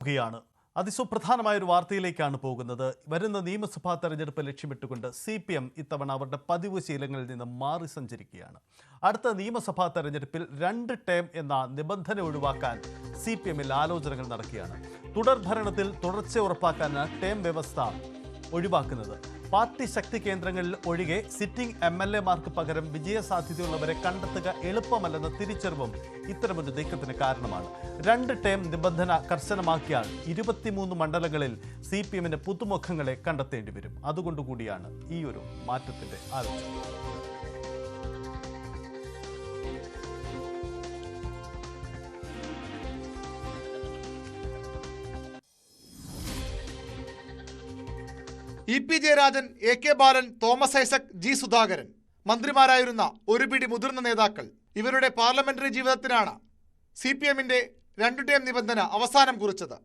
ാണ് അതിസുപ്രധാനമായ ഒരു വാർത്തയിലേക്കാണ് പോകുന്നത്. വരുന്ന നിയമസഭാ തെരഞ്ഞെടുപ്പ് ലക്ഷ്യമിട്ടുകൊണ്ട് CPM ഇത്തവണ അവരുടെ പതിവ് ശീലങ്ങളിൽ നിന്ന് മാറി സഞ്ചരിക്കുകയാണ്. അടുത്ത നിയമസഭാ തെരഞ്ഞെടുപ്പിൽ 2 ടേം എന്ന നിബന്ധന ഒഴിവാക്കാൻ CPMൽ ആലോചനകൾ നടക്കുകയാണ്. തുടർഭരണത്തിൽ തുടർച്ച ഉറപ്പാക്കാനാണ് ടേം വ്യവസ്ഥ ഒഴിവാക്കുന്നത്. പാർട്ടി ശക്തി കേന്ദ്രങ്ങളിൽ ഒഴികെ സിറ്റിംഗ് MLAമാർക്ക് പകരം വിജയസാധ്യതയുള്ളവരെ കണ്ടെത്തുക എളുപ്പമല്ലെന്ന തിരിച്ചറിവും ഇത്തരമൊരു നീക്കത്തിന് കാരണമാണ്. 2 ടേം നിബന്ധന കർശനമാക്കിയാൽ 23 മണ്ഡലങ്ങളിൽ CPMന് പുതുമുഖങ്ങളെ കണ്ടെത്തേണ്ടി വരും. അതുകൊണ്ടുകൂടിയാണ് ഈ ഒരു മാറ്റത്തിന്റെ ആലോചന. EP ജയരാജൻ, AK ബാലൻ, തോമസ് ഐസക്, G സുധാകരൻ മന്ത്രിമാരായിരുന്ന ഒരു പിടി മുതിർന്ന നേതാക്കൾ. ഇവരുടെ പാർലമെന്ററി ജീവിതത്തിനാണ് CPMന്റെ 2 ടേം നിബന്ധന അവസാനം കുറിച്ചത്.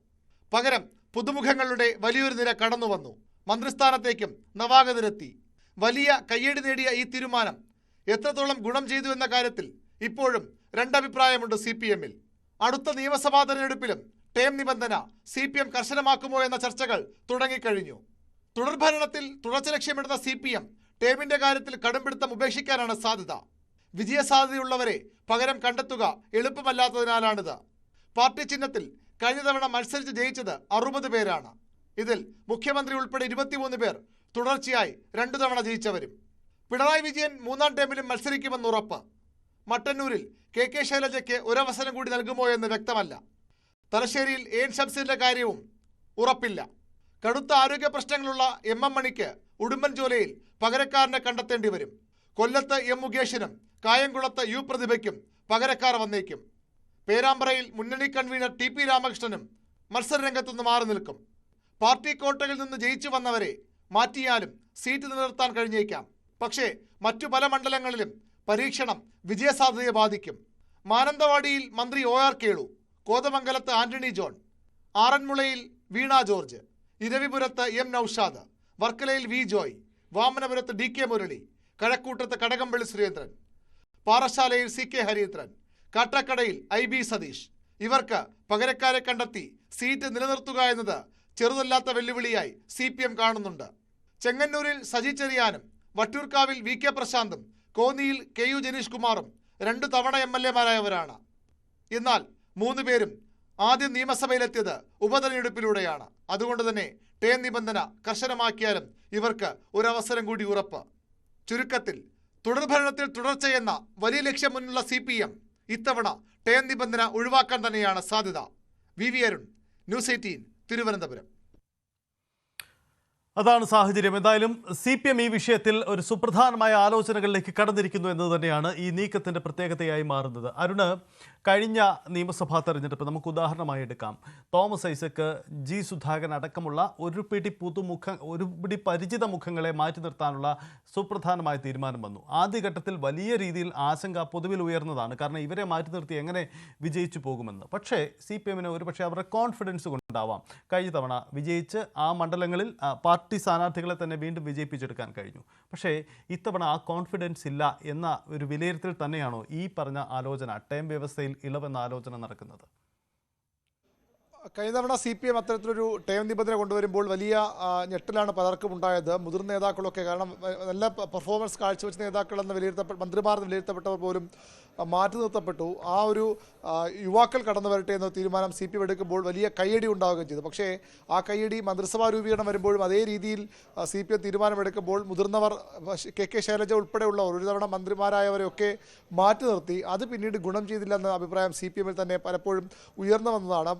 പകരം പുതുമുഖങ്ങളുടെ വലിയൊരു നിര കടന്നുവന്നു. മന്ത്രിസ്ഥാനത്തേക്കും നവാഗതരെത്തി. വലിയ കയ്യടി നേടിയ ഈ തീരുമാനം എത്രത്തോളം ഗുണം ചെയ്തു എന്ന കാര്യത്തിൽ ഇപ്പോഴും രണ്ടഭിപ്രായമുണ്ട് CPMൽ. അടുത്ത നിയമസഭാ തെരഞ്ഞെടുപ്പിലും ടേം നിബന്ധന CPM കർശനമാക്കുമോ എന്ന ചർച്ചകൾ തുടങ്ങിക്കഴിഞ്ഞു. തുടർഭരണത്തിൽ തുടർച്ച ലക്ഷ്യമിടുന്ന CPM ടേമിന്റെ കാര്യത്തിൽ കടുംപിടുത്തം ഉപേക്ഷിക്കാനാണ് സാധ്യത. വിജയസാധ്യതയുള്ളവരെ പകരം കണ്ടെത്തുക എളുപ്പമല്ലാത്തതിനാലാണിത്. പാർട്ടി ചിഹ്നത്തിൽ കഴിഞ്ഞ തവണ മത്സരിച്ച് ജയിച്ചത് 60 പേരാണ്. ഇതിൽ മുഖ്യമന്ത്രി ഉൾപ്പെടെ 23 പേർ തുടർച്ചയായി 2 തവണ ജയിച്ചവരും. പിണറായി വിജയൻ 3ാം ടേമിലും മത്സരിക്കുമെന്ന് ഉറപ്പ്. മട്ടന്നൂരിൽ KK ശൈലജയ്ക്ക് ഒരവസരം കൂടി നൽകുമോ എന്ന് വ്യക്തമല്ല. തലശ്ശേരിയിൽ AN ഷംസീറിന്റെ കാര്യവും ഉറപ്പില്ല. കടുത്ത ആരോഗ്യ പ്രശ്നങ്ങളുള്ള MM മണിക്ക് ഉടുമ്പൻചോലയിൽ പകരക്കാരനെ കണ്ടെത്തേണ്ടി വരും. കൊല്ലത്ത് M മുകേഷിനും കായംകുളത്ത് U പ്രതിഭയ്ക്കും പകരക്കാർ വന്നേക്കും. പേരാമ്പ്രയിൽ മുന്നണി കൺവീനർ TP രാമകൃഷ്ണനും മത്സരരംഗത്തുനിന്ന് മാറി നിൽക്കും. പാർട്ടി കോട്ടകളിൽ നിന്ന് ജയിച്ചു വന്നവരെ മാറ്റിയാലും സീറ്റ് നിലനിർത്താൻ കഴിഞ്ഞേക്കാം. പക്ഷേ മറ്റു പല മണ്ഡലങ്ങളിലും പരീക്ഷണം വിജയസാധ്യതയെ ബാധിക്കും. മാനന്തവാടിയിൽ മന്ത്രി OR കേളു, കോതമംഗലത്ത് ആന്റണി ജോൺ, ആറന്മുളയിൽ വീണ ജോർജ്, ഇരവിപുരത്ത് M നൌഷാദ്, വർക്കലയിൽ V Joy, വാമനപുരത്ത് DK Murali, കഴക്കൂട്ടത്ത് Kadakampally Surendran, പാറശാലയിൽ CK Harindran, കാട്ടാക്കടയിൽ IB Satheesh. ഇവർക്ക് പകരക്കാരെ കണ്ടെത്തി സീറ്റ് നിലനിർത്തുക എന്നത് ചെറുതല്ലാത്ത വെല്ലുവിളിയായി CPM കാണുന്നുണ്ട്. ചെങ്ങന്നൂരിൽ സജി ചെറിയാനും വട്ടിയൂർക്കാവിൽ VK പ്രശാന്തും കോന്നിയിൽ KU ജനീഷ് കുമാറും 2 തവണ MLAമാരായവരാണ്. എന്നാൽ 3 പേരും ആദ്യം നിയമസഭയിലെത്തിയത് ഉപതെരഞ്ഞെടുപ്പിലൂടെയാണ്. അതുകൊണ്ട് തന്നെ ടേം നിബന്ധന കർശനമാക്കിയാലും ഇവർക്ക് ഒരവസരം കൂടി ഉറപ്പ്. ചുരുക്കത്തിൽ തുടർഭരണത്തിൽ തുടർച്ചയെന്ന വലിയ ലക്ഷ്യം മുന്നിലുള്ള CPM ഇത്തവണ ടേം നിബന്ധന ഒഴിവാക്കാൻ തന്നെയാണ് സാധ്യത. VV Arun, news 18, Thiruvananthapuram. അതാണ് സാഹചര്യം. എന്തായാലും CPM ഈ വിഷയത്തിൽ ഒരു സുപ്രധാനമായ ആലോചനകളിലേക്ക് കടന്നിരിക്കുന്നു എന്ന് തന്നെയാണ് ഈ നീക്കത്തിൻ്റെ പ്രത്യേകതയായി മാറുന്നത്. അരുണ്, കഴിഞ്ഞ നിയമസഭാ തെരഞ്ഞെടുപ്പ് നമുക്ക് ഉദാഹരണമായി എടുക്കാം. തോമസ് ഐസക്, G സുധാകരൻ അടക്കമുള്ള ഒരു പിടി പരിചിത മുഖങ്ങളെ മാറ്റി നിർത്താനുള്ള സുപ്രധാനമായ തീരുമാനം വന്നു. ആദ്യഘട്ടത്തിൽ വലിയ രീതിയിൽ ആശങ്ക പൊതുവിൽ ഉയർന്നതാണ്. കാരണം ഇവരെ മാറ്റി നിർത്തി എങ്ങനെ വിജയിച്ചു പോകുമെന്ന്. പക്ഷേ CPMന് ഒരുപക്ഷെ അവരുടെ കോൺഫിഡൻസ് കൊണ്ടാവാം കഴിഞ്ഞ തവണ വിജയിച്ച് ആ മണ്ഡലങ്ങളിൽ പാർട്ടി സ്ഥാനാർത്ഥികളെ തന്നെ വീണ്ടും വിജയിപ്പിച്ചെടുക്കാൻ കഴിഞ്ഞു. പക്ഷേ ഇത്തവണ ആ കോൺഫിഡൻസ് ഇല്ല എന്ന ഒരു വിലയിരുത്തൽ തന്നെയാണോ ഈ പറഞ്ഞ ആലോചന, ടേം വ്യവസ്ഥയിൽ ഇളവെന്ന ആലോചന നടക്കുന്നത്? കഴിഞ്ഞ തവണ CPM അത്തരത്തിലൊരു ടേം നിബന്ധന കൊണ്ടുവരുമ്പോൾ വലിയ ഞെട്ടലാണ് പലർക്കും ഉണ്ടായത്. മുതിർന്ന നേതാക്കളൊക്കെ, കാരണം നല്ല പെർഫോമൻസ് കാഴ്ചവെച്ച നേതാക്കളെന്ന് മന്ത്രിമാരെന്ന് വിലയിരുത്തപ്പെട്ടവർ പോലും മാറ്റി നിർത്തപ്പെട്ടു. ആ ഒരു യുവാക്കൾ കടന്നു വരട്ടെ എന്ന തീരുമാനം CPM എടുക്കുമ്പോൾ വലിയ കയ്യടി ഉണ്ടാവുകയും ചെയ്തു. പക്ഷേ ആ കയ്യടി മന്ത്രിസഭാ രൂപീകരണം വരുമ്പോഴും അതേ രീതിയിൽ CPM തീരുമാനമെടുക്കുമ്പോൾ മുതിർന്നവർ KK ശൈലജ ഉൾപ്പെടെയുള്ളവർ ഒരു തവണ മന്ത്രിമാരായവരെയൊക്കെ മാറ്റി നിർത്തി. അത് പിന്നീട് ഗുണം ചെയ്തില്ലെന്ന അഭിപ്രായം CPMൽ തന്നെ പലപ്പോഴും ഉയർന്നു വന്നതാണ്.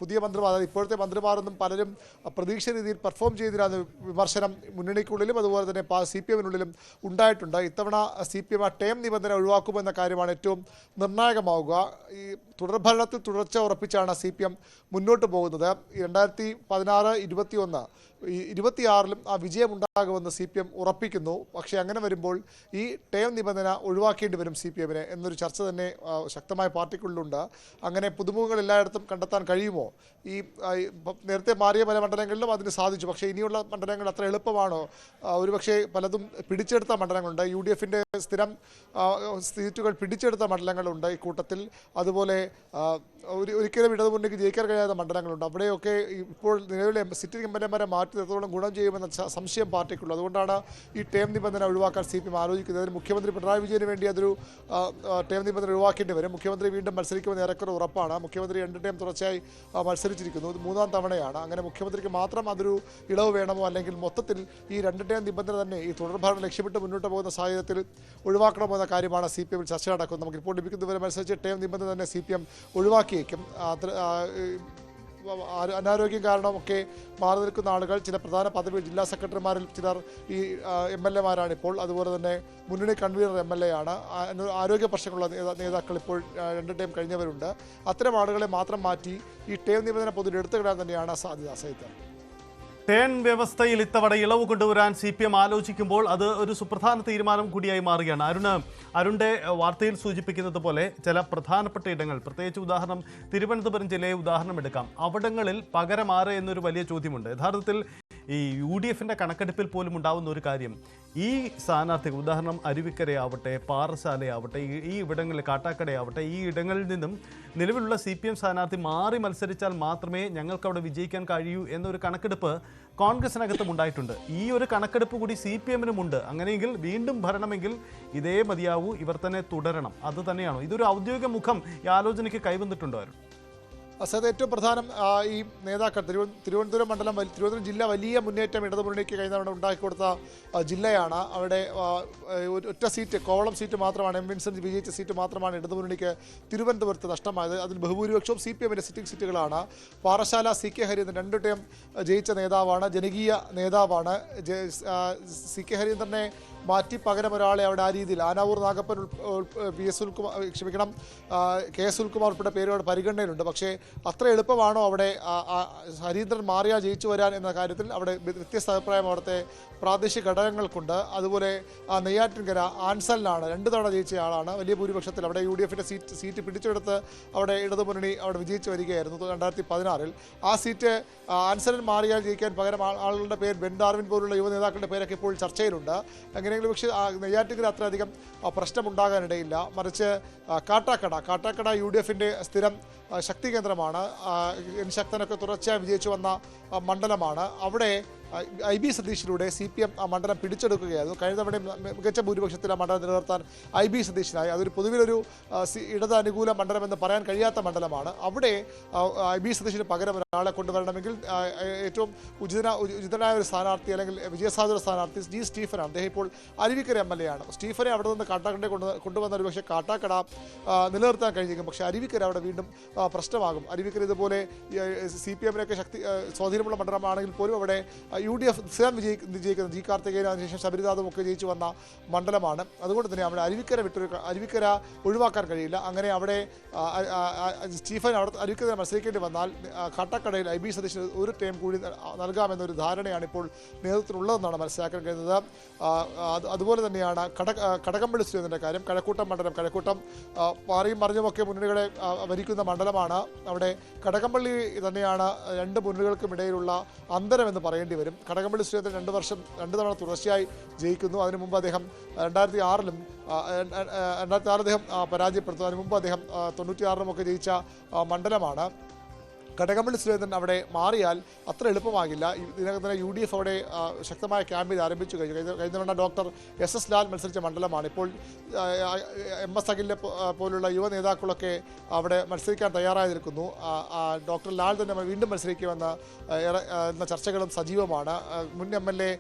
പുതിയ മന്ത്രിമാർ, അതായത് ഇപ്പോഴത്തെ മന്ത്രിമാരൊന്നും പലരും പ്രതീക്ഷ രീതിയിൽ പെർഫോം ചെയ്തില്ലാന്ന വിമർശനം മുന്നണിക്കുള്ളിലും അതുപോലെ തന്നെ CPMനുള്ളിലും ഉണ്ടായിട്ടുണ്ട്. ഇത്തവണ CPM ആ ടേം നിബന്ധന ഒഴിവാക്കുമെന്ന കാര്യമാണ് ഏറ്റവും നിർണായകമാവുക. ഈ തുടർഭരണത്തിൽ തുടർച്ച ഉറപ്പിച്ചാണ് CPM മുന്നോട്ട് പോകുന്നത്. 2016, 21, 26ലും ആ വിജയമുണ്ടാകുമെന്ന് CPM ഉറപ്പിക്കുന്നു. പക്ഷേ അങ്ങനെ വരുമ്പോൾ ഈ ടേം നിബന്ധന ഒഴിവാക്കേണ്ടി വരും CPMന് എന്നൊരു ചർച്ച തന്നെ ശക്തമായ പാർട്ടിക്കുള്ളിലുണ്ട്. അങ്ങനെ പുതുമുഖങ്ങൾ എല്ലായിടത്തും കണ്ടെത്താൻ കഴിയുമോ? ഈ നേരത്തെ മാറിയ പല മണ്ഡലങ്ങളിലും അതിന് സാധിച്ചു. പക്ഷേ ഇനിയുള്ള മണ്ഡലങ്ങൾ അത്ര എളുപ്പമാണോ? ഒരുപക്ഷെ പലതും പിടിച്ചെടുത്ത മണ്ഡലങ്ങളുണ്ട്. UDFന്റെ സ്ഥിരം സീറ്റുകൾ പിടിച്ചെടുത്ത പിടിച്ചെടുത്ത മണ്ഡലങ്ങളുണ്ട് ഇക്കൂട്ടത്തിൽ. അതുപോലെ ഒരിക്കലും ഇടതുമുന്നണിക്ക് ജയിക്കാൻ കഴിയാത്ത മണ്ഡലങ്ങളുണ്ട്. അവിടെയൊക്കെ ഇപ്പോൾ നിലവിലെ സിറ്റിംഗ് എംഎൽഎമാരെ മാറ്റി എത്രത്തോളം ഗുണം ചെയ്യുമെന്ന സംശയം പാർട്ടിക്കുള്ളൂ. അതുകൊണ്ടാണ് ഈ ടേം നിബന്ധന ഒഴിവാക്കാൻ CPM ആലോചിക്കുന്നത്. മുഖ്യമന്ത്രി പിണറായി വിജയന് വേണ്ടി അതൊരു ടേം നിബന്ധന ഒഴിവാക്കേണ്ടി വരും. മുഖ്യമന്ത്രി വീണ്ടും മത്സരിക്കുമെന്ന് ഏറെക്കുറെ ഉറപ്പാണ്. മുഖ്യമന്ത്രി 2 ടേം തുടർച്ചയായി മത്സരിച്ചിരിക്കുന്നു. ഇത് 3ാം തവണയാണ്. അങ്ങനെ മുഖ്യമന്ത്രിക്ക് മാത്രം അതൊരു ഇളവ് വേണമോ, അല്ലെങ്കിൽ മൊത്തത്തിൽ ഈ 2 ടേം നിബന്ധന തന്നെ ഈ തുടർഭരണം ലക്ഷ്യമിട്ട് മുന്നോട്ട് പോകുന്ന സാഹചര്യത്തിൽ ഒഴിവാക്കണമെന്ന കാര്യമാണ് CPM ചർച്ച നടക്കുന്നത്. നമുക്ക് ഇപ്പോൾ ലഭിക്കുന്നവരനുസരിച്ച് ടേം നിബന്ധന തന്നെ CPM ഒഴിവാക്കിയേക്കും. അനാരോഗ്യം കാരണമൊക്കെ മാറി നിൽക്കുന്ന ആളുകൾ, ചില പ്രധാന പദവികൾ, ജില്ലാ സെക്രട്ടറിമാരിൽ ചിലർ ഈ MLA-മാരാണ് ഇപ്പോൾ. അതുപോലെ തന്നെ മുന്നണി കൺവീനർ MLA ആണ്. ആരോഗ്യ പ്രശ്നങ്ങളുള്ള നേതാക്കൾ ഇപ്പോൾ 2 ടേം കഴിഞ്ഞവരുണ്ട്. അത്തരം ആളുകളെ മാത്രം മാറ്റി ഈ ടേം നിബന്ധന പൊതുവിൽ എടുത്തുകിടാൻ തന്നെയാണ് സാധ്യത. സഹിത ടേൺ വ്യവസ്ഥയിൽ ഇത്തവണ ഇളവ് കൊണ്ടുവരാൻ CPM ആലോചിക്കുമ്പോൾ അത് ഒരു സുപ്രധാന തീരുമാനം കൂടിയായി മാറുകയാണ്. അരുണിന്റെ വാർത്തയിൽ സൂചിപ്പിക്കുന്നത് പോലെ ചില പ്രധാനപ്പെട്ട ഇടങ്ങൾ, പ്രത്യേകിച്ച് ഉദാഹരണം തിരുവനന്തപുരം ജില്ലയെ ഉദാഹരണം എടുക്കാം, അവിടങ്ങളിൽ പകരം ആര് എന്നൊരു വലിയ ചോദ്യമുണ്ട്. യഥാർത്ഥത്തിൽ ഈ UDF-ന്റെ കണക്കെടുപ്പിൽ പോലും ഉണ്ടാവുന്ന ഒരു കാര്യം, ഈ സ്ഥാനാർത്ഥികൾ, ഉദാഹരണം അരുവിക്കരയാവട്ടെ, പാറശാലയാവട്ടെ, ഈ ഇവിടങ്ങളിൽ കാട്ടാക്കടയാവട്ടെ, ഈ ഇടങ്ങളിൽ നിന്നും നിലവിലുള്ള CPM സ്ഥാനാർത്ഥി മാറി മത്സരിച്ചാൽ മാത്രമേ ഞങ്ങൾക്ക് അവിടെ വിജയിക്കാൻ കഴിയൂ എന്നൊരു കണക്കെടുപ്പ് കോൺഗ്രസിനകത്തും ഉണ്ടായിട്ടുണ്ട്. ഈ ഒരു കണക്കെടുപ്പ് കൂടി CPM-നുമുണ്ട്. അങ്ങനെയെങ്കിൽ വീണ്ടും ഭരണമെങ്കിൽ ഇതേ മതിയാവൂ, ഇവർ തന്നെ തുടരണം. അത് തന്നെയാണോ? ഇതൊരു ഔദ്യോഗിക മുഖം ഈ ആലോചനയ്ക്ക് കൈവന്നിട്ടുണ്ടോ? അസത് ഏറ്റവും പ്രധാനം ഈ നേതാക്കൾ തിരുവനന്തപുരം മണ്ഡലം, തിരുവനന്തപുരം ജില്ല വലിയ മുന്നേറ്റം ഇടതുമുന്നണിക്ക് കഴിഞ്ഞ തവണ ഉണ്ടാക്കിക്കൊടുത്ത ജില്ലയാണ്. അവിടെ ഒറ്റ സീറ്റ്, കോവളം സീറ്റ് മാത്രമാണ്, എം വിൻസെന്റ് വിജയിച്ച സീറ്റ് മാത്രമാണ് ഇടതുമുന്നണിക്ക് തിരുവനന്തപുരത്ത് നഷ്ടമായത്. അതിൽ ബഹുഭൂരിപക്ഷവും CPM-ന്റെ സിറ്റിംഗ് സീറ്റുകളാണ്. പാറശാല CK ഹരീന്ദ്രൻ 2 ടേം ജയിച്ച നേതാവാണ്, ജനകീയ നേതാവാണ്. CK ഹരീന്ദ്രനെ മാറ്റി പകരം ഒരാളെ അവിടെ ആ രീതിയിൽ ആനാവൂർ നാഗപ്പൻ, KS സുൽകുമാർ ഉൾപ്പെടെ പേരുകളുടെ പരിഗണനയിലുണ്ട്. പക്ഷേ അത്ര എളുപ്പമാണോ അവിടെ ഹരീന്ദ്രൻ മാറിയാൽ ജയിച്ചു വരാൻ എന്ന കാര്യത്തിൽ അവിടെ വ്യത്യസ്ത അഭിപ്രായം അവിടുത്തെ പ്രാദേശിക ഘടകങ്ങൾക്കുണ്ട്. അതുപോലെ നെയ്യാറ്റിൻകര ആൻസലിനാണ്, 2 തവണ ജയിച്ച ആളാണ്. വലിയ ഭൂരിപക്ഷത്തിൽ അവിടെ UDF-ന്റെ സീറ്റ് പിടിച്ചെടുത്ത് അവിടെ ഇടതുമുന്നണി അവിടെ വിജയിച്ചു വരികയായിരുന്നു 2016-ൽ. ആ സീറ്റ് ആൻസലിൻ മാറിയാൽ ജയിക്കാൻ പകരം ആളുകളുടെ പേര് ബെൻ ഡാർവിൻ പോലുള്ള യുവ നേതാക്കളുടെ പേരൊക്കെ ഇപ്പോൾ ചർച്ചയിലുണ്ട്. എങ്ങനെയെങ്കിലും പക്ഷേ നെയ്യാറ്റിൻകര അത്രയധികം പ്രശ്നമുണ്ടാകാനിടയില്ല. മറിച്ച് കാട്ടാക്കട UDF-ന്റെ സ്ഥിരം ശക്തി കേന്ദ്രമാണ്. ശക്തനൊക്കെ തുടർച്ചയായി വിജയിച്ചു വന്ന മണ്ഡലമാണ്. അവിടെ IB സതീഷിലൂടെ CPM ആ മണ്ഡലം പിടിച്ചെടുക്കുകയായിരുന്നു. കഴിഞ്ഞ തവണ മികച്ച ഭൂരിപക്ഷത്തിൽ ആ മണ്ഡലം നിലനിർത്താൻ IB സതീഷിനായി. അതൊരു പൊതുവിലൊരു ഇടത് അനുകൂല മണ്ഡലമെന്ന് പറയാൻ കഴിയാത്ത മണ്ഡലമാണ്. അവിടെ IB സതീഷിന് പകരം ഒരാളെ കൊണ്ടുവരണമെങ്കിൽ ഏറ്റവും ഉചിതനായ ഒരു സ്ഥാനാർത്ഥി, അല്ലെങ്കിൽ വിജയസാധ്യത സ്ഥാനാർത്ഥി G. സ്റ്റീഫനാണ്. അദ്ദേഹം ഇപ്പോൾ അരുവിക്കര MLA ആണ്. സ്റ്റീഫനെ അവിടെ നിന്ന് കാട്ടാക്കടയെ കൊണ്ടുവന്ന ഒരു പക്ഷേ കാട്ടാക്കട നിലനിർത്താൻ കഴിഞ്ഞേക്കും. പക്ഷേ അരുവിക്കര അവിടെ വീണ്ടും പ്രശ്നമാകും. അരുവിക്കര ഇതുപോലെ CPM-നൊക്കെ സ്വാധീനമുള്ള മണ്ഡലമാണെങ്കിൽ പോലും അവിടെ UDF സ്ഥിരം വിജയിക്കുന്ന G. കാർത്തികേയനും അതിനുശേഷം ശബരിനാഥും ഒക്കെ ജയിച്ചു വന്ന മണ്ഡലമാണ്. അതുകൊണ്ട് തന്നെ അവിടെ അരുവിക്കര ഒഴിവാക്കാൻ കഴിയില്ല. അങ്ങനെ അവിടെ സ്റ്റീഫൻ അവിടെ അരുവിക്കര മത്സരിക്കേണ്ടി വന്നാൽ കാട്ടാക്കടയിൽ IB സതീശന് ഒരു ടേം കൂടി നൽകാമെന്നൊരു ധാരണയാണ് ഇപ്പോൾ നേതൃത്വത്തിലുള്ളതെന്നാണ് മനസ്സിലാക്കാൻ കഴിയുന്നത്. അതുപോലെ തന്നെയാണ് കടകംപള്ളി സുരേന്ദ്രൻ്റെ കാര്യം. കഴക്കൂട്ടം മണ്ഡലം, കഴക്കൂട്ടം മാറിയും മറിഞ്ഞുമൊക്കെ മുന്നണികളെ ഭരിക്കുന്ന മണ്ഡലമാണ്. അവിടെ കടകംപള്ളി തന്നെയാണ് 2 മുന്നണികൾക്കും ഇടയിലുള്ള അന്തരം എന്ന് പറയേണ്ടി വരും. കടകംപള്ളി സുരേന്ദ്രൻ 2 തവണ തുടർച്ചയായി ജയിക്കുന്നു. അതിനു മുമ്പ് അദ്ദേഹം 2006-ലും അദ്ദേഹം പരാജയപ്പെടുത്തുന്നു. അതിനു മുമ്പ് അദ്ദേഹം 96-ലും ഒക്കെ ജയിച്ച മണ്ഡലമാണ്. കടകംപള്ളി സുരേന്ദ്രൻ അവിടെ മാറിയാൽ അത്ര എളുപ്പമാകില്ല. ഇതിനകം തന്നെ UDF അവിടെ ശക്തമായ ക്യാമ്പയിൻ ആരംഭിച്ചു കഴിഞ്ഞു. കഴിഞ്ഞ തവണ ഡോക്ടർ SS ലാൽ മത്സരിച്ച മണ്ഡലമാണ്. ഇപ്പോൾ MS അഖിലിനെ പോലുള്ള യുവ നേതാക്കളൊക്കെ അവിടെ മത്സരിക്കാൻ തയ്യാറായി നിൽക്കുന്നു. ഡോക്ടർ ലാൽ തന്നെ വീണ്ടും മത്സരിക്കുമെന്ന ചർച്ചകളും സജീവമാണ്. മുൻ MLA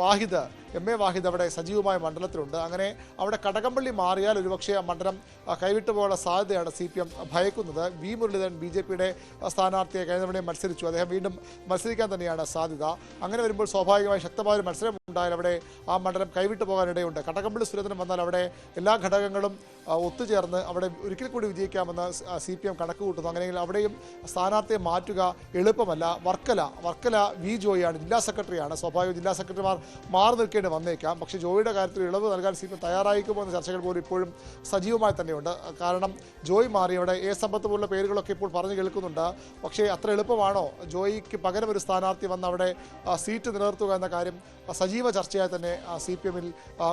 വാഹിദ്, MA വാഹിദ് അവിടെ സജീവമായ മണ്ഡലത്തിലുണ്ട്. അങ്ങനെ അവിടെ കടകംപള്ളി മാറിയാൽ ഒരുപക്ഷെ ആ മണ്ഡലം കൈവിട്ടു പോകാനുള്ള സാധ്യതയാണ് CPM ഭയക്കുന്നത്. V. മുരളീധരൻ BJP-യുടെ സ്ഥാനാർത്ഥിയെ കഴിഞ്ഞ തവണ മത്സരിച്ചു. അദ്ദേഹം വീണ്ടും മത്സരിക്കാൻ തന്നെയാണ് സാധ്യത. അങ്ങനെ വരുമ്പോൾ സ്വാഭാവികമായി ശക്തമായ ഒരു മത്സരം ഉണ്ടായാൽ അവിടെ ആ മണ്ഡലം കൈവിട്ടു പോകാനിടയുണ്ട്. കടകംപള്ളി സുരേന്ദ്രൻ വന്നാൽ അവിടെ എല്ലാ ഘടകങ്ങളും ഒത്തുചേർന്ന് അവിടെ ഒരിക്കൽ കൂടി വിജയിക്കാമെന്ന് CPM കണക്ക് കൂട്ടുന്നു. അങ്ങനെയെങ്കിൽ അവിടെയും സ്ഥാനാർത്ഥിയെ മാറ്റുക എളുപ്പമല്ല. വർക്കല V. ജോയിയാണ്, ജില്ലാ സെക്രട്ടറിയാണ്. സ്വാഭാവിക ജില്ലാ സെക്രട്ടറിമാർ മാറി നിൽക്കേണ്ടി വന്നേക്കാം. പക്ഷേ ജോയിയുടെ കാര്യത്തിൽ ഇളവ് നൽകാൻ CPM തയ്യാറായിരിക്കുമോ എന്ന ചർച്ചകൾ പോലും ഇപ്പോഴും സജീവമായി തന്നെയുണ്ട്. കാരണം ജോയ് മാറി അവിടെ സമ്പത്ത് പോലുള്ള പേരുകളൊക്കെ ഇപ്പോൾ പറഞ്ഞു കേൾക്കുന്നുണ്ട്. പക്ഷേ അത്ര എളുപ്പമാണോ ജോയിക്ക് പകരം ഒരു സ്ഥാനാർത്ഥി വന്ന് അവിടെ സീറ്റ് നിലനിർത്തുക എന്ന കാര്യം സജീവ ചർച്ചയായി തന്നെ CPM-ൽ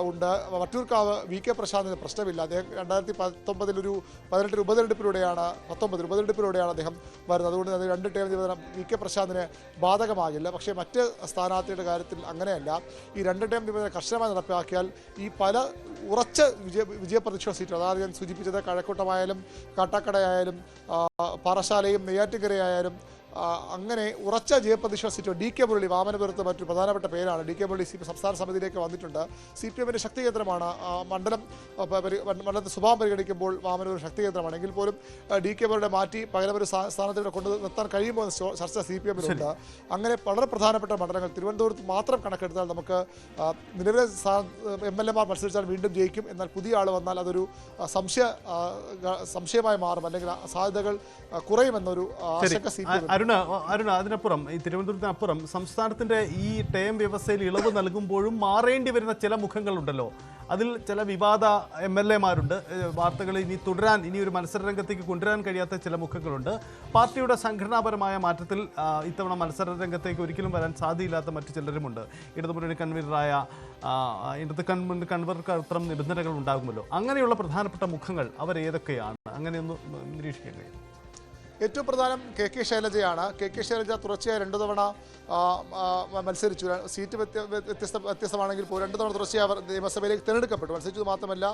ഉണ്ട്. വട്ടിയൂർക്കാവ് VK പ്രശാന്തിന് പ്രശ്നമില്ല. അദ്ദേഹം 2019 ഒരു 18 ഉപതെരഞ്ഞെടുപ്പിലൂടെയാണ് അദ്ദേഹം വരുന്നത്. അതുകൊണ്ട് അത് 2 ടേം നിബന്ധന VK പ്രശാന്തിന് ബാധകമാകില്ല. പക്ഷേ മറ്റ് സ്ഥാനാർത്ഥിയുടെ കാര്യത്തിൽ അങ്ങനെയല്ല. ഈ 2 ടേം നിബന്ധന കർശനമായി നടപ്പാക്കിയാൽ ഈ പല ഉറച്ച വിജയപ്രതീക്ഷ സീറ്റുകൾ, അതായത് ഞാൻ സൂചിപ്പിച്ചത് കഴക്കൂട്ടമായാലും കാട്ടാക്കടയായാലും പാറശാലയും നെയ്യാറ്റിൻകരയായാലും അങ്ങനെ ഉറച്ച ജയപ്രതീക്ഷ സീറ്റ് DK മുരളി വാമനപുരത്ത് മറ്റൊരു പ്രധാനപ്പെട്ട പേരാണ്. DK മുരളി സംസ്ഥാന സമിതിയിലേക്ക് വന്നിട്ടുണ്ട്. CPMന്റെ ശക്തി കേന്ദ്രമാണ്. മണ്ഡലത്തെ സ്വഭാവം പരിഗണിക്കുമ്പോൾ വാമനപുരം ശക്തി കേന്ദ്രമാണ്. എങ്കിൽ പോലും DK മുരളിയെ മാറ്റി പകരം ഒരു സ്ഥാനത്തിലൂടെ കൊണ്ടു നിർത്താൻ കഴിയുമോ എന്ന ചർച്ച CPMിലുണ്ട്. അങ്ങനെ വളരെ പ്രധാനപ്പെട്ട മണ്ഡലങ്ങൾ തിരുവനന്തപുരത്ത് മാത്രം കണക്കെടുത്താൽ നമുക്ക് നിലവിലെ MLA മാർ മത്സരിച്ചാൽ വീണ്ടും ജയിക്കും. എന്നാൽ പുതിയ ആൾ വന്നാൽ അതൊരു സംശയമായി മാറും, അല്ലെങ്കിൽ സാധ്യതകൾ കുറയുമെന്നൊരു ആശങ്ക CPM. അരുണ, അതിനപ്പുറം ഈ തിരുവനന്തപുരത്തിനപ്പുറം സംസ്ഥാനത്തിന്റെ ഈ ടേം വ്യവസ്ഥയിൽ ഇളവ് നൽകുമ്പോഴും മാറേണ്ടി വരുന്ന ചില മുഖങ്ങളുണ്ടല്ലോ. അതിൽ ചില വിവാദ MLA മാരുണ്ട്. വാർത്തകൾ ഇനി ഒരു മത്സര രംഗത്തേക്ക് കൊണ്ടുവരാൻ കഴിയാത്ത ചില മുഖങ്ങളുണ്ട്. പാർട്ടിയുടെ സംഘടനാപരമായ മാറ്റത്തിൽ ഇത്തവണ മത്സര രംഗത്തേക്ക് ഒരിക്കലും വരാൻ സാധ്യതയില്ലാത്ത മറ്റു ചിലരുമുണ്ട്. ഇടതുമുന്നണി കൺവീനറായ കൺവീനർക്ക് അത്തരം നിബന്ധനകൾ ഉണ്ടാകുമല്ലോ. അങ്ങനെയുള്ള പ്രധാനപ്പെട്ട മുഖങ്ങൾ അവരേതൊക്കെയാണ്? അങ്ങനെയൊന്ന് നിരീക്ഷിക്കാൻ കഴിയും. ഏറ്റവും പ്രധാനം KK ശൈലജയാണ്. KK ശൈലജ തുടർച്ചയായി 2 തവണ മത്സരിച്ചു. സീറ്റ് വ്യത്യസ്തമാണെങ്കിൽ പോലും 2 തവണ തുടർച്ചയായി അവർ നിയമസഭയിലേക്ക് തിരഞ്ഞെടുക്കപ്പെട്ടു. മത്സരിച്ചത് മാത്രമല്ല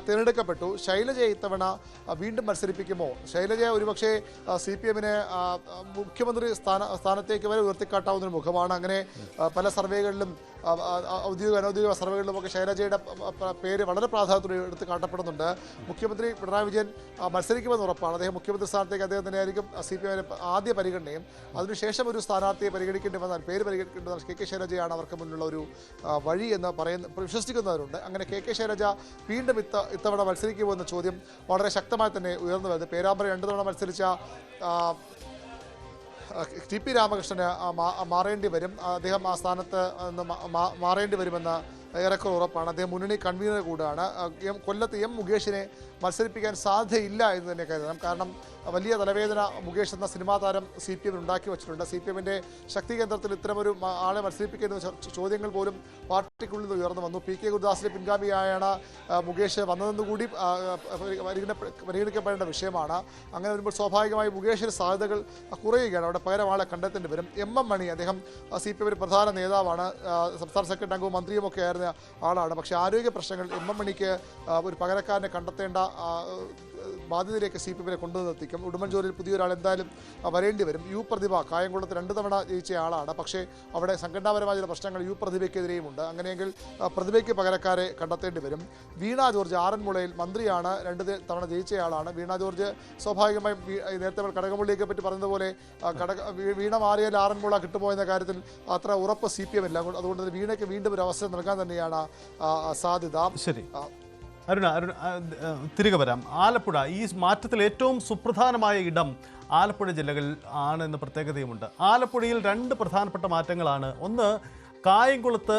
തിരഞ്ഞെടുക്കപ്പെട്ടു. ശൈലജയെ ഇത്തവണ വീണ്ടും മത്സരിപ്പിക്കുമോ? ശൈലജ ഒരുപക്ഷെ CPMനെ മുഖ്യമന്ത്രി സ്ഥാനത്തേക്ക് വരെ ഉയർത്തിക്കാട്ടാവുന്നൊരു മുഖമാണ്. അങ്ങനെ പല സർവേകളിലും ഔദ്യോഗിക അനൗദ്യോഗിക സർവേകളിലുമൊക്കെ ശൈലജയുടെ പേര് വളരെ പ്രാധാന്യത്തോടെ എടുത്ത് കാട്ടപ്പെടുന്നുണ്ട്. മുഖ്യമന്ത്രി പിണറായി വിജയൻ മത്സരിക്കുമെന്ന് ഉറപ്പാണ്. അദ്ദേഹം മുഖ്യമന്ത്രി സ്ഥാനത്തേക്ക് അദ്ദേഹം തന്നെയായിരിക്കും CPMന്റെ ആദ്യ പരിഗണനയും. അതിനുശേഷം ഒരു സ്ഥാനാർത്ഥിയെ പരിഗണിക്കേണ്ടി വന്നാൽ പേര് പരിഗണിക്കേണ്ടി വന്നാൽ KK ശൈലജയാണ് അവർക്ക് മുന്നിലുള്ള ഒരു വഴി എന്ന് വിശ്വസിക്കുന്നവരുണ്ട്. അങ്ങനെ KK ശൈലജ വീണ്ടും ഇത്തവണ മത്സരിക്കുമോ എന്ന ചോദ്യം വളരെ ശക്തമായി തന്നെ ഉയർന്നു വരുന്നത്. പേരാമ്പ്ര 2 തവണ മത്സരിച്ച TP രാമകൃഷ്ണന് മാറേണ്ടി വരും. അദ്ദേഹം ആ സ്ഥാനത്ത് മാറേണ്ടി വരുമെന്ന് ഏറെക്കുറെ ഉറപ്പാണ്. അദ്ദേഹം മുന്നണി കൺവീനർ കൂടാണ്. കൊല്ലത്ത് മുകേഷിനെ മത്സരിപ്പിക്കാൻ സാധ്യതയില്ല എന്ന് തന്നെ കരുതണം. കാരണം വലിയ തലവേദന മുകേഷ് എന്ന സിനിമാ താരം CPM ഉണ്ടാക്കി വെച്ചിട്ടുണ്ട്. CPMന്റെ ശക്തി കേന്ദ്രത്തിൽ ഇത്തരമൊരു ആളെ മത്സരിപ്പിക്കുന്ന ചോദ്യങ്ങൾ പോലും പാർട്ടിക്കുള്ളിൽ ഉയർന്നു വന്നു. PK ഗുരുദാസിന്റെ പിൻഗാമിയായാണ് മുകേഷ് വന്നതെന്നുകൂടി പരിഗണിക്കപ്പെടേണ്ട വിഷയമാണ്. അങ്ങനെ വരുമ്പോൾ സ്വാഭാവികമായി മുകേഷിന് സാധ്യതകൾ കുറയുകയാണ്. അവിടെ പകരം ആളെ കണ്ടെത്തേണ്ടി വരും. MM മണി, അദ്ദേഹം CPM പ്രധാന നേതാവാണ്, സംസ്ഥാന സെക്രട്ടറി അംഗവും മന്ത്രിയുമൊക്കെ ആയിരുന്ന ആളാണ്. പക്ഷേ ആരോഗ്യ പ്രശ്നങ്ങൾ MM മണിക്ക് ഒരു പകരക്കാരനെ കണ്ടെത്തേണ്ട ബാധ്യതയിലേക്ക് CPMനെ കൊണ്ടുവന്നെത്തിക്കും. ഉടുമ്പൻചോലിൽ പുതിയൊരാൾ എന്തായാലും വരേണ്ടി വരും. പ്രതിഭ കായംകുളത്ത് 2 തവണ ജയിച്ച ആളാണ്. പക്ഷേ അവിടെ സംഘടനാപരമായ ചില പ്രശ്നങ്ങൾ പ്രതിഭയ്ക്കെതിരെയുമുണ്ട്. അങ്ങനെയെങ്കിൽ പ്രതിഭയ്ക്ക് പകരക്കാരെ കണ്ടെത്തേണ്ടി വരും. വീണ ജോർജ് ആറന്മുളയിൽ മന്ത്രിയാണ്, 2 തവണ ജയിച്ചയാളാണ്. വീണ ജോർജ് സ്വാഭാവികമായും നേരത്തെ കടകംപള്ളിയെ പറ്റി പറഞ്ഞതുപോലെ വീണ മാറിയാൽ ആറന്മുള കിട്ടുമോ എന്ന കാര്യത്തിൽ അത്ര ഉറപ്പ് CPM ഇല്ല. അതുകൊണ്ട് തന്നെ വീണയ്ക്ക് വീണ്ടും ഒരു അവസരം നൽകാൻ തന്നെയാണ് സാധ്യത. ശരി അരുണ, തിരികെ വരാം. ആലപ്പുഴ, ഈ മാറ്റത്തിൽ ഏറ്റവും സുപ്രധാനമായ ഇടം ആലപ്പുഴ ജില്ലകളിൽ ആണെന്ന പ്രത്യേകതയുമുണ്ട്. ആലപ്പുഴയിൽ 2 പ്രധാനപ്പെട്ട മാറ്റങ്ങളാണ്. ഒന്ന്, കായംകുളത്ത്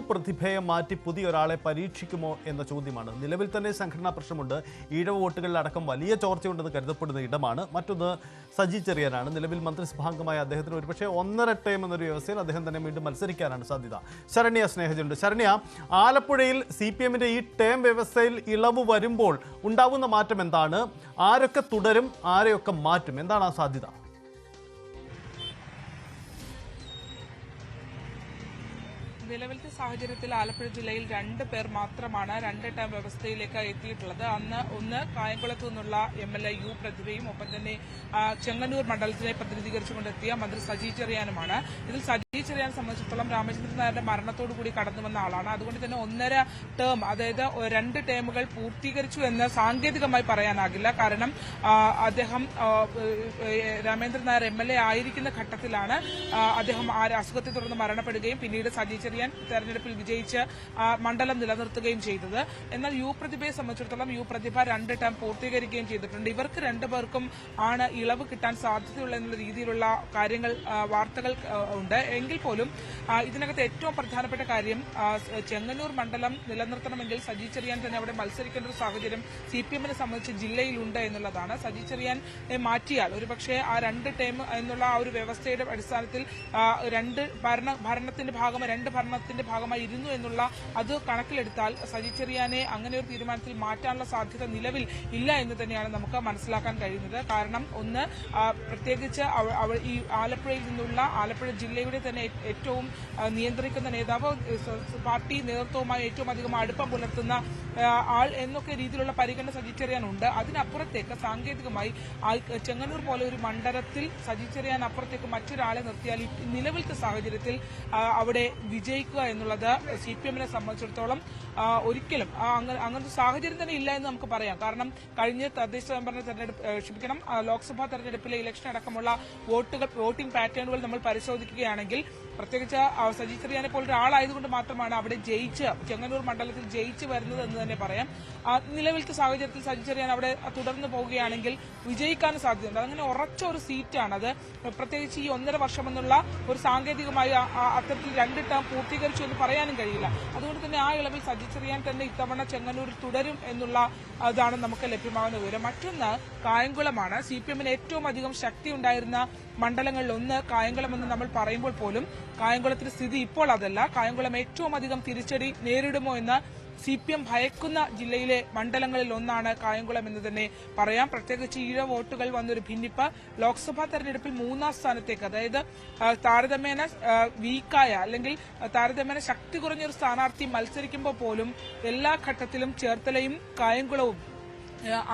പ്രതിഭയെ മാറ്റി പുതിയൊരാളെ പരീക്ഷിക്കുമോ എന്ന ചോദ്യമാണ്. നിലവിൽ തന്നെ സംഘടനാ പ്രശ്നമുണ്ട്. ഈഴവ വോട്ടുകളിലടക്കം വലിയ ചോർച്ചയുണ്ടെന്ന് കരുതപ്പെടുന്ന ഇടമാണ്. മറ്റൊന്ന് സജി ചെറിയാനാണ്. നിലവിൽ മന്ത്രിസഭാംഗമായ അദ്ദേഹത്തിന് ഒരുപക്ഷെ 1.5 ടേം എന്നൊരു വ്യവസ്ഥയിൽ അദ്ദേഹം തന്നെ വീണ്ടും മത്സരിക്കാനാണ് സാധ്യത. ശരണ്യ സ്നേഹജനുണ്ട്. ശരണ്യ, ആലപ്പുഴയിൽ CPMന്റെ ഈ ടേം വ്യവസ്ഥയിൽ ഇളവ് വരുമ്പോൾ ഉണ്ടാവുന്ന മാറ്റം എന്താണ്? ആരൊക്കെ തുടരും, ആരെയൊക്കെ മാറ്റും? എന്താണ് ആ സാധ്യത? നിലവിലത്തെ സാഹചര്യത്തിൽ ആലപ്പുഴ ജില്ലയിൽ 2 പേർ മാത്രമാണ് 2 ടേം വ്യവസ്ഥയിലേക്ക് എത്തിയിട്ടുള്ളത്. ഒന്ന് കായംകുളത്തു നിന്നുള്ള MLA പ്രതിഭയും ഒപ്പം തന്നെ ചെങ്ങന്നൂർ മണ്ഡലത്തിനെ പ്രതിനിധീകരിച്ചുകൊണ്ടെത്തിയ മന്ത്രി സജി ചെറിയാനുമാണ്. ഇതിൽ സജി ചെറിയാനെ സംബന്ധിച്ചിടത്തോളം രാമചന്ദ്രൻ നായരുടെ മരണത്തോടുകൂടി കടന്നു വന്ന ആളാണ്. അതുകൊണ്ട് തന്നെ 1.5 ടേം, അതായത് 2 ടേമുകൾ പൂർത്തീകരിച്ചു എന്ന് സാങ്കേതികമായി പറയാനാകില്ല. കാരണം അദ്ദേഹം രാമേന്ദ്രൻ നായർ MLA ആയിരിക്കുന്ന ഘട്ടത്തിലാണ് അദ്ദേഹം അസുഖത്തെ തുടർന്ന് മരണപ്പെടുകയും പിന്നീട് സജി ചെറിയാൻ തെരഞ്ഞെടുപ്പിൽ വിജയിച്ച് മണ്ഡലം നിലനിർത്തുകയും ചെയ്തത്. എന്നാൽ പ്രതിഭയെ സംബന്ധിച്ചിടത്തോളം പ്രതിഭ 2 ടേം പൂർത്തീകരിക്കുകയും ചെയ്തിട്ടുണ്ട്. ഇവർക്ക് 2 പേർക്കും ആണ് ഇളവ് കിട്ടാൻ സാധ്യതയുള്ള എന്നുള്ള രീതിയിലുള്ള വാർത്തകൾ ഉണ്ട്. എങ്കിൽ പോലും ഇതിനകത്ത് ഏറ്റവും പ്രധാനപ്പെട്ട കാര്യം ചെങ്ങന്നൂർ മണ്ഡലം നിലനിർത്തണമെങ്കിൽ സജി ചെറിയാൻ തന്നെ അവിടെ മത്സരിക്കേണ്ട ഒരു സാഹചര്യം CPM-നെ സംബന്ധിച്ച് ജില്ലയിലുണ്ട് എന്നുള്ളതാണ്. സജി ചെറിയാനെ മാറ്റിയാൽ ഒരുപക്ഷെ ആ 2 ടേം എന്നുള്ള ആ ഒരു വ്യവസ്ഥയുടെ അടിസ്ഥാനത്തിൽ രണ്ട് ഭരണത്തിന്റെ ഭാഗമായി ഇരുന്നു എന്നുള്ള അത് കണക്കിലെടുത്താൽ സജി ചെറിയാനെ അങ്ങനെ ഒരു തീരുമാനത്തിൽ മാറ്റാനുള്ള സാധ്യത നിലവിൽ ഇല്ല എന്ന് തന്നെയാണ് നമുക്ക് മനസ്സിലാക്കാൻ കഴിയുന്നത്. കാരണം ഒന്ന്, പ്രത്യേകിച്ച് ഈ ആലപ്പുഴയിൽ നിന്നുള്ള ആലപ്പുഴ ജില്ലയുടെ തന്നെ ഏറ്റവും നിയന്ത്രിക്കുന്ന നേതാവ്, പാർട്ടി നേതൃത്വവുമായി ഏറ്റവും അധികം അടുപ്പം പുലർത്തുന്ന ആൾ എന്നൊക്കെ രീതിയിലുള്ള പരിഗണന സജി ചെറിയാനുണ്ട്. അതിനപ്പുറത്തേക്ക് സാങ്കേതികമായി ചെങ്ങന്നൂർ പോലെ ഒരു മണ്ഡലത്തിൽ സജി ചെറിയാൻ അപ്പുറത്തേക്ക് മറ്റൊരാളെ നിർത്തിയാൽ നിലവിലത്തെ സാഹചര്യത്തിൽ അവിടെ വിജയിക്കുക എന്നുള്ളത് CPM-നെ സംബന്ധിച്ചിടത്തോളം ഒരിക്കലും അങ്ങനത്തെ സാഹചര്യം തന്നെ ഇല്ല എന്ന് നമുക്ക് പറയാം. കാരണം കഴിഞ്ഞ തദ്ദേശ സ്വയംഭരണ തെരഞ്ഞെടുപ്പ് ലോക്സഭാ തെരഞ്ഞെടുപ്പിലെ ഇലക്ഷൻ അടക്കമുള്ള വോട്ടിംഗ് പാറ്റേണുകൾ നമ്മൾ പരിശോധിക്കുകയാണെങ്കിൽ പ്രത്യേകിച്ച് സജി ചെറിയാനെ പോലെ ഒരാളായതുകൊണ്ട് മാത്രമാണ് അവിടെ ചെങ്ങന്നൂർ മണ്ഡലത്തിൽ ജയിച്ചു വരുന്നത് എന്ന് തന്നെ പറയാം. നിലവിലത്തെ സാഹചര്യത്തിൽ സജി ചെറിയാൻ അവിടെ തുടർന്ന് പോവുകയാണെങ്കിൽ വിജയിക്കാൻ സാധ്യതയുണ്ട്. അങ്ങനെ ഉറച്ച ഒരു സീറ്റാണത്. പ്രത്യേകിച്ച് ഈ 1.5 വർഷം എന്നുള്ള ഒരു സാങ്കേതികമായി അത്തരത്തിൽ 2 ടേം പൂർത്തീകരിച്ചു എന്ന് പറയാനും കഴിയില്ല. അതുകൊണ്ട് തന്നെ ആ ഇളവിൽ സജി ചെറിയാൻ തന്നെ ഇത്തവണ ചെങ്ങന്നൂരിൽ തുടരും എന്നുള്ള അതാണ് നമുക്ക് ലഭ്യമാകുന്ന വിവരം. മറ്റൊന്ന് കായംകുളമാണ്. CPM-ന് ഏറ്റവും അധികം ശക്തി ഉണ്ടായിരുന്ന മണ്ഡലങ്ങളിൽ ഒന്ന് കായംകുളം എന്ന് നമ്മൾ പറയുമ്പോൾ പോലും കായംകുളത്തിന്റെ സ്ഥിതി ഇപ്പോൾ അതല്ല. കായംകുളം ഏറ്റവും അധികം തിരിച്ചടി നേരിടുമോ എന്ന് CPM ഭയക്കുന്ന ജില്ലയിലെ മണ്ഡലങ്ങളിൽ ഒന്നാണ് കായംകുളം എന്ന് തന്നെ പറയാം. പ്രത്യേകിച്ച് ഈഴ വോട്ടുകൾ വന്നൊരു ഭിന്നിപ്പ് ലോക്സഭാ തെരഞ്ഞെടുപ്പിൽ 3ാം സ്ഥാനത്തേക്ക്, അതായത് താരതമ്യേന വീക്കായ അല്ലെങ്കിൽ താരതമ്യേന ശക്തി കുറഞ്ഞൊരു സ്ഥാനാർത്ഥി മത്സരിക്കുമ്പോൾ പോലും എല്ലാ ഘട്ടത്തിലും ചേർത്തലയും കായംകുളവും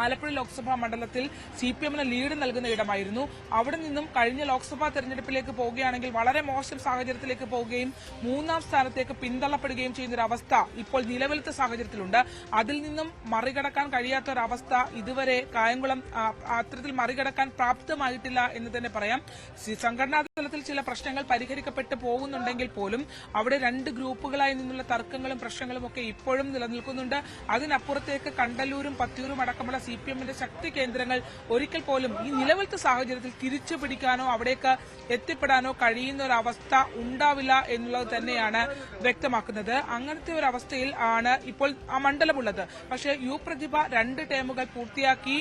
ആലപ്പുഴ ലോക്സഭാ മണ്ഡലത്തിൽ CPM-ന് ലീഡ് നൽകുന്ന ഇടമായിരുന്നു. അവിടെ നിന്നും കഴിഞ്ഞ ലോക്സഭാ തെരഞ്ഞെടുപ്പിലേക്ക് പോവുകയാണെങ്കിൽ വളരെ മോശം സാഹചര്യത്തിലേക്ക് പോവുകയും 3ാം സ്ഥാനത്തേക്ക് പിന്തള്ളപ്പെടുകയും ചെയ്യുന്ന ഒരു അവസ്ഥ ഇപ്പോൾ നിലവിലത്തെ സാഹചര്യത്തിലുണ്ട്. അതിൽ നിന്നും മറികടക്കാൻ കഴിയാത്ത ഒരു അവസ്ഥ ഇതുവരെ കായംകുളം അത്തരത്തിൽ മറികടക്കാൻ പ്രാപ്തമായിട്ടില്ല എന്ന് തന്നെ പറയാം. സംഘടനാ തലത്തിൽ ചില പ്രശ്നങ്ങൾ പരിഹരിക്കപ്പെട്ട് പോകുന്നുണ്ടെങ്കിൽ പോലും അവിടെ 2 ഗ്രൂപ്പുകളായി നിന്നുള്ള തർക്കങ്ങളും പ്രശ്നങ്ങളും ഒക്കെ ഇപ്പോഴും നിലനിൽക്കുന്നുണ്ട്. അതിനപ്പുറത്തേക്ക് കണ്ടല്ലൂരും പത്തിയൂരും അടക്കമുള്ള CPM-ന്റെ ശക്തി കേന്ദ്രങ്ങൾ ഒരിക്കൽ പോലും ഈ നിലവിലത്തെ സാഹചര്യത്തിൽ തിരിച്ചു പിടിക്കാനോ അവിടേക്ക് എത്തിപ്പെടാനോ കഴിയുന്ന ഒരു അവസ്ഥ ഉണ്ടാവില്ല എന്നുള്ളത് തന്നെയാണ് വ്യക്തമാക്കുന്നത്. അങ്ങനത്തെ ഒരു അവസ്ഥയിൽ ആണ് ഇപ്പോൾ ആ മണ്ഡലമുള്ളത്. പക്ഷേ പ്രതിഭ 2 ടേമുകൾ പൂർത്തിയാക്കി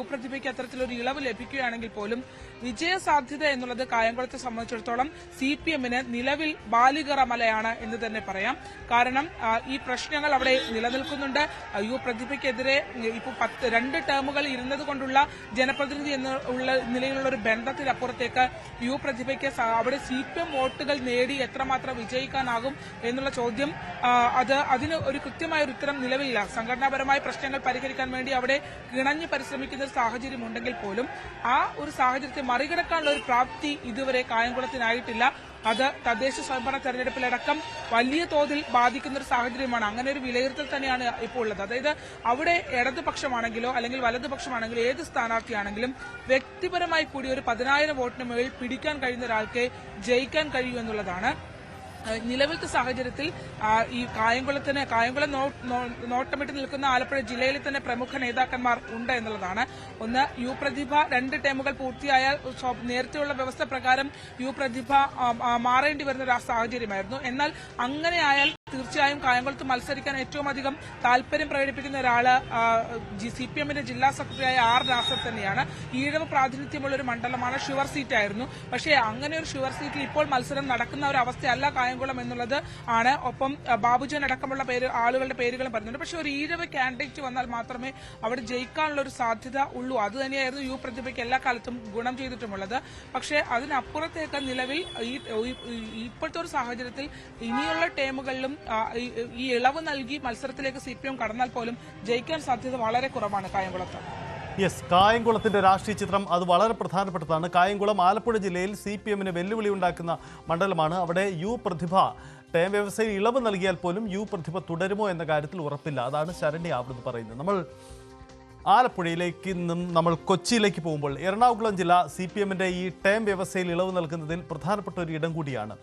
പ്രതിഭയ്ക്ക് അത്തരത്തിലൊരു ഇളവ് ലഭിക്കുകയാണെങ്കിൽ പോലും വിജയസാധ്യത എന്നുള്ളത് കായംകുളത്തെ സംബന്ധിച്ചിടത്തോളം CPM-ന് നിലവിൽ ബാലികറ മലയാണ് എന്ന് തന്നെ പറയാം. കാരണം ഈ പ്രശ്നങ്ങൾ അവിടെ നിലനിൽക്കുന്നുണ്ട്. പ്രതിഭയ്ക്കെതിരെ ഇപ്പോൾ 2 ടേമുകൾ ഇരുന്നത് കൊണ്ടുള്ള ജനപ്രതിനിധി എന്നുള്ള നിലയിലുള്ള ഒരു ബന്ധത്തിനപ്പുറത്തേക്ക് പ്രതിഭയ്ക്ക് അവിടെ CPM വോട്ടുകൾ നേടി എത്രമാത്രം വിജയിക്കാനാകും എന്നുള്ള ചോദ്യം അതിന് ഒരു കൃത്യമായ ഒരു ഉത്തരം നിലവിലില്ല. സംഘടനാപരമായ പ്രശ്നങ്ങൾ പരിഹരിക്കാൻ വേണ്ടി അവിടെ കിണഞ്ഞു പരിശ്രമിക്കുന്ന ഒരു സാഹചര്യം ഉണ്ടെങ്കിൽ പോലും ആ ഒരു സാഹചര്യത്തെ മറികടക്കാനുള്ള ഒരു പ്രാപ്തി ഇതുവരെ കായംകുളത്തിനായിട്ടില്ല. അത് തദ്ദേശ സ്വയംഭരണ തെരഞ്ഞെടുപ്പിലടക്കം വലിയ തോതിൽ ബാധിക്കുന്ന ഒരു സാഹചര്യമാണ്. അങ്ങനെ ഒരു വിലയിരുത്തൽ തന്നെയാണ് ഇപ്പോൾ ഉള്ളത്. അതായത് അവിടെ ഇടതുപക്ഷമാണെങ്കിലോ അല്ലെങ്കിൽ വലതുപക്ഷമാണെങ്കിലോ ഏത് സ്ഥാനാർത്ഥിയാണെങ്കിലും വ്യക്തിപരമായി കൂടി ഒരു 10,000 വോട്ടിന് മുകളിൽ പിടിക്കാൻ കഴിയുന്ന ഒരാൾക്ക് ജയിക്കാൻ കഴിയൂ എന്നുള്ളതാണ്. നിലവിലത്തെ സാഹചര്യത്തിൽ ഈ കായംകുളം നോട്ടമിട്ട് നിൽക്കുന്ന ആലപ്പുഴ ജില്ലയിൽ തന്നെ പ്രമുഖ നേതാക്കന്മാർ ഉണ്ട് എന്നുള്ളതാണ്. ഒന്ന്, പ്രതിഭ 2 ടേമുകൾ പൂർത്തിയായാൽ നേരത്തെയുള്ള വ്യവസ്ഥ പ്രകാരം പ്രതിഭ മാറേണ്ടി വരുന്ന ഒരു സാഹചര്യമായിരുന്നു. എന്നാൽ അങ്ങനെയായാൽ തീർച്ചയായും കായംകുളത്ത് മത്സരിക്കാൻ ഏറ്റവും അധികം താല്പര്യം പ്രകടിപ്പിക്കുന്ന ഒരാള് CPM-ന്റെ ജില്ലാ സെക്രട്ടറിയായ R. നാസർ തന്നെയാണ്. ഈഴവ പ്രാതിനിധ്യമുള്ള ഒരു മണ്ഡലമാണ്, ഷുവർ സീറ്റായിരുന്നു. പക്ഷേ അങ്ങനെ ഒരു ഷുവർ സീറ്റിൽ ഇപ്പോൾ മത്സരം നടക്കുന്ന ഒരു അവസ്ഥയല്ല കായംകുളം എന്നുള്ളത് ആണ്. ഒപ്പം ബാബുജൻ അടക്കമുള്ള ആളുകളുടെ പേരുകളും പറയുന്നുണ്ട്. പക്ഷേ ഒരു ഈഴവ കാൻഡിഡേറ്റ് വന്നാൽ മാത്രമേ അവിടെ ജയിക്കാനുള്ള ഒരു സാധ്യത ഉള്ളൂ. അത് തന്നെയായിരുന്നു പ്രതിഭയ്ക്ക് എല്ലാ കാലത്തും ഗുണം ചെയ്തിട്ടുമുള്ളത്. പക്ഷേ അതിനപ്പുറത്തേക്ക് നിലവിൽ ഇപ്പോഴത്തെ ഒരു സാഹചര്യത്തിൽ ഇനിയുള്ള ടേമുകളിലും ഈ ഇളവ് നൽകി മത്സരത്തിലേക്ക് CPM കടന്നാൽ പോലും ജയിക്കാൻ സാധ്യത വളരെ കുറവാണ് കായംകുളത്ത്. യെസ്, കായംകുളത്തിന്റെ രാഷ്ട്രീയ ചിത്രം അത് വളരെ പ്രധാനപ്പെട്ടതാണ്. കായംകുളം ആലപ്പുഴ ജില്ലയിൽ CPM-ന് വെല്ലുവിളി ഉണ്ടാക്കുന്ന മണ്ഡലമാണ്. അവിടെ പ്രതിഭ ടേം വ്യവസ്ഥയിൽ ഇളവ് നൽകിയാൽ പോലും പ്രതിഭ തുടരുമോ എന്ന കാര്യത്തിൽ ഉറപ്പില്ല. അതാണ് ശരണ്യ അവിടുന്ന് പറയുന്നത്. നമ്മൾ ആലപ്പുഴയിലേക്ക് നിന്നും നമ്മൾ കൊച്ചിയിലേക്ക് പോകുമ്പോൾ എറണാകുളം ജില്ല CPM-ന്റെ ഈ ടേം വ്യവസ്ഥയിൽ ഇളവ് നൽകുന്നതിൽ പ്രധാനപ്പെട്ട ഒരു ഇടം കൂടിയാണ്.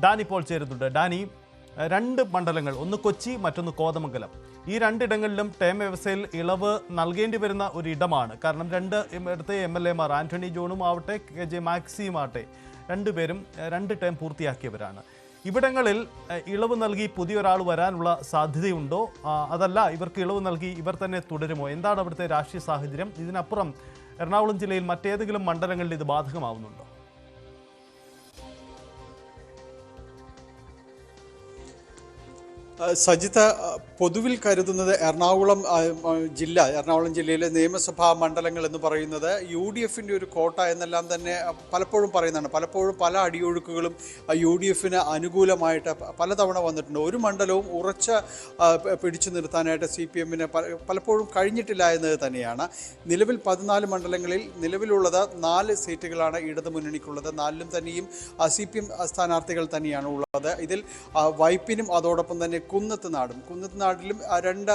ഡാനി ഇപ്പോൾ ചേരുന്നുണ്ട്. ഡാനി, 2 മണ്ഡലങ്ങൾ, ഒന്ന് കൊച്ചി മറ്റൊന്ന് കോതമംഗലം, ഈ 2 ഇടങ്ങളിലും ടേം വ്യവസ്ഥയിൽ ഇളവ് നൽകേണ്ടി വരുന്ന ഒരു ഇടമാണ്. കാരണം 2 ഇടത്തെ MLA-മാർ ആന്റണി ജോണും ആവട്ടെ KJ മാക്സിയും ആവട്ടെ രണ്ടുപേരും 2 ടേം പൂർത്തിയാക്കിയവരാണ്. ഇവിടങ്ങളിൽ ഇളവ് നൽകി പുതിയൊരാൾ വരാനുള്ള സാധ്യതയുണ്ടോ? അതല്ല, ഇവർക്ക് ഇളവ് നൽകി ഇവർ തന്നെ തുടരുമോ? എന്താണ് അവിടുത്തെ രാഷ്ട്രീയ സാഹചര്യം? ഇതിനപ്പുറം എറണാകുളം ജില്ലയിൽ മറ്റേതെങ്കിലും മണ്ഡലങ്ങളിൽ ഇത് ബാധകമാവുന്നുണ്ടോ? സജിത്ത്, പൊതുവിൽ കരുതുന്നത് എറണാകുളം ജില്ലയിലെ നിയമസഭാ മണ്ഡലങ്ങൾ എന്ന് പറയുന്നത് UDFിൻ്റെ ഒരു കോട്ട എന്നെല്ലാം തന്നെ പലപ്പോഴും പറയുന്നതാണ്. പലപ്പോഴും പല അടിയൊഴുക്കുകളും UDFിന് അനുകൂലമായിട്ട് പലതവണ വന്നിട്ടുണ്ട്. ഒരു മണ്ഡലവും പിടിച്ചു നിർത്താനായിട്ട് CPMന് പലപ്പോഴും കഴിഞ്ഞിട്ടില്ല എന്നത് തന്നെയാണ്. നിലവിൽ 14 മണ്ഡലങ്ങളിൽ നിലവിലുള്ളത് 4 സീറ്റുകളാണ് ഇടതു മുന്നണിക്കുള്ളത്. 4ലും തന്നെയും CPM സ്ഥാനാർത്ഥികൾ തന്നെയാണ് ഉള്ളത്. ഇതിൽ വൈപ്പിനും അതോടൊപ്പം തന്നെ കുന്നത്തുനാടിലും 2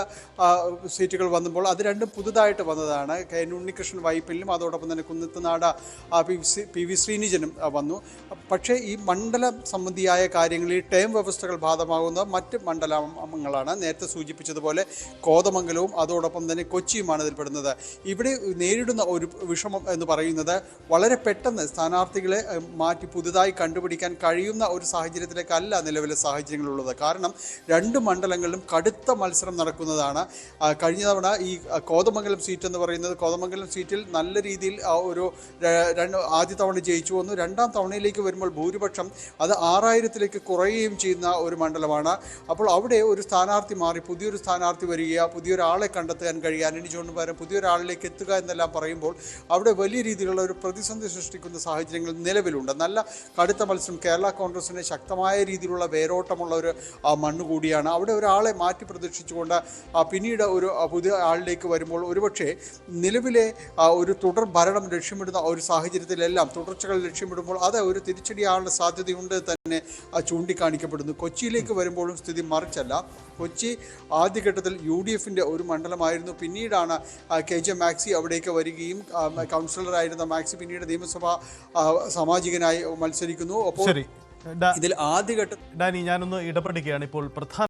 സീറ്റുകൾ വന്നപ്പോൾ അത് രണ്ടും പുതുതായിട്ട് വന്നതാണ്. ഉണ്ണികൃഷ്ണൻ വൈപ്പിലും അതോടൊപ്പം തന്നെ കുന്നത്തുനാട് PV ശ്രീനിജനും വന്നു. പക്ഷേ ഈ മണ്ഡല സംബന്ധിയായ കാര്യങ്ങളിൽ ടേം വ്യവസ്ഥകൾ ബാധകമാകുന്ന മറ്റ് മണ്ഡലങ്ങളാണ്. നേരത്തെ സൂചിപ്പിച്ചതുപോലെ കോതമംഗലവും അതോടൊപ്പം തന്നെ കൊച്ചിയുമാണ് ഇതിൽപ്പെടുന്നത്. ഇവിടെ നേരിടുന്ന ഒരു വിഷമം എന്ന് പറയുന്നത് വളരെ പെട്ടെന്ന് സ്ഥാനാർത്ഥികളെ മാറ്റി പുതുതായി കണ്ടുപിടിക്കാൻ കഴിയുന്ന ഒരു സാഹചര്യത്തിലേക്കല്ല നിലവിലെ സാഹചര്യങ്ങളുള്ളത്. കാരണം 2 മണ്ഡലങ്ങളിലും കടുത്ത മത്സരം നടക്കുന്നതാണ്. കഴിഞ്ഞ തവണ ഈ കോതമംഗലം സീറ്റ് എന്ന് പറയുന്നത്, കോതമംഗലം സീറ്റിൽ നല്ല രീതിയിൽ ആദ്യ തവണ ജയിച്ചു വന്നു. 2ാം തവണയിലേക്ക് വരുമ്പോൾ ഭൂരിപക്ഷം അത് 6000-ലേക്ക് കുറയുകയും ചെയ്യുന്ന ഒരു മണ്ഡലമാണ്. അപ്പോൾ അവിടെ ഒരു സ്ഥാനാർത്ഥി മാറി പുതിയൊരു സ്ഥാനാർത്ഥി വരിക, പുതിയൊരാളെ കണ്ടെത്താൻ കഴിയുക, അനിൽ ജോണിന് പകരം പുതിയൊരാളിലേക്ക് എത്തുക എന്നെല്ലാം പറയുമ്പോൾ അവിടെ വലിയ രീതിയിലുള്ള ഒരു പ്രതിസന്ധി സൃഷ്ടിക്കുന്ന സാഹചര്യങ്ങൾ നിലവിലുണ്ട്. നല്ല കടുത്ത മത്സരം. കേരള കോൺഗ്രസിന് ശക്തമായ രീതിയിലുള്ള വേരോട്ടമുള്ള ഒരു മണ്ണ് കൂടിയാണ്. അവിടെ ഒരാളെ മാറ്റി പ്രതീക്ഷിച്ചുകൊണ്ട് പിന്നീട് ഒരു പുതിയ ആളിലേക്ക് വരുമ്പോൾ ഒരുപക്ഷെ നിലവിലെ ഒരു തുടർ ഭരണം ലക്ഷ്യമിടുന്ന ഒരു സാഹചര്യത്തിലെല്ലാം തുടർച്ചകൾ ലക്ഷ്യമിടുമ്പോൾ അത് ഒരു തിരിച്ചടിയാനുള്ള സാധ്യതയുണ്ട് തന്നെ ചൂണ്ടിക്കാണിക്കപ്പെടുന്നു. കൊച്ചിയിലേക്ക് വരുമ്പോഴും സ്ഥിതി മറിച്ചല്ല. കൊച്ചി ആദ്യഘട്ടത്തിൽ UDFിൻ്റെ ഒരു മണ്ഡലമായിരുന്നു. പിന്നീടാണ് KJ മാക്സി അവിടേക്ക് വരികയും കൗൺസിലറായിരുന്ന മാക്സി പിന്നീട് നിയമസഭാ സാമാജികനായി മത്സരിക്കുന്നു. അപ്പോൾ ഇതിൽ ആദ്യഘട്ടം ഡാനി, ഞാനൊന്ന് ഇടപെടുകയാണ്. ഇപ്പോൾ പ്രധാന